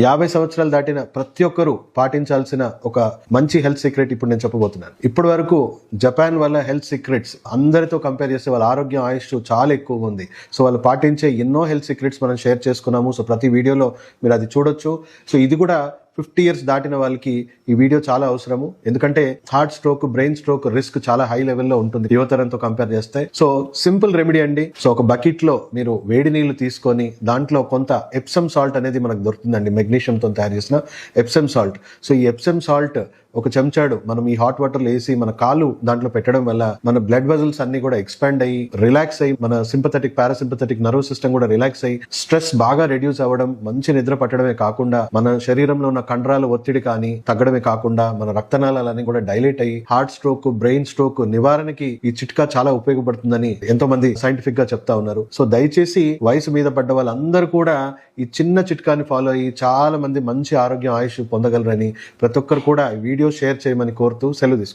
50 సంవత్సరాలు దాటిన ప్రతి ఒక్కరూ పాటించాల్సిన ఒక మంచి హెల్త్ సీక్రెట్ ఇప్పుడు నేను చెప్పబోతున్నాను. ఇప్పటి వరకు జపాన్ వల్ల హెల్త్ సీక్రెట్స్ అందరితో కంపేర్ చేస్తే వాళ్ళ ఆరోగ్యం ఆయుష్ చాలా ఎక్కువగా ఉంది. సో వాళ్ళు పాటించే ఎన్నో హెల్త్ సీక్రెట్స్ మనం షేర్ చేసుకున్నాము. సో ప్రతి వీడియోలో మీరు అది చూడొచ్చు. సో ఇది కూడా 50 years దాటిన వాళ్ళకి ఈ వీడియో చాలా అవసరము. ఎందుకంటే heart stroke, brain stroke risk చాలా హై లెవెల్లో ఉంటుంది యువతరంతో కంపేర్ చేస్తే. సో సింపుల్ రెమెడీ అండి. సో ఒక బకెట్ లో మీరు వేడి నీళ్లు తీసుకొని దాంట్లో కొంత ఎప్సమ్ సాల్ట్ అనేది మనకు దొరుకుతుందండి, మెగ్నీషియంతో తయారు చేసిన ఎప్సమ్ సాల్ట్. సో ఈ ఎప్సమ్ సాల్ట్ ఒక చెంచాడు మనం ఈ హాట్ వాటర్ లో వేసి మన కాలు దాంట్లో పెట్టడం వల్ల మన బ్లడ్ వెజల్స్ అన్ని కూడా ఎక్స్పాండ్ అయ్యి రిలాక్స్ అయ్యి మన సింపథెటిక్ పారాసింపథెటిక్ నర్వస్ సిస్టమ్ కూడా రిలాక్స్ అయ్యి స్ట్రెస్ బాగా రెడ్యూస్ అవ్వడం, మంచి నిద్ర పట్టడమే కాకుండా మన శరీరంలో ఉన్న కండరాల ఒత్తిడి కానీ తగ్గడమే కాకుండా మన రక్తనాళాలన్నీ కూడా డైలేట్ అయ్యి హార్ట్ స్ట్రోక్, బ్రెయిన్ స్ట్రోక్ నివారణకి ఈ చిట్కా చాలా ఉపయోగపడుతుందని ఎంతో మంది సైంటిఫిక్ గా చెప్తా ఉన్నారు. సో దయచేసి వయసు మీద పడ్డ వాళ్ళందరూ కూడా ఈ చిన్న చిట్కాని ఫాలో అయ్యి చాలా మంది మంచి ఆరోగ్యం ఆయుష్ పొందగలరని ప్రతి ఒక్కరు కూడా వీడియో షేర్ చేయమని కోరుతూ సెలవు తీసుకుంటాను.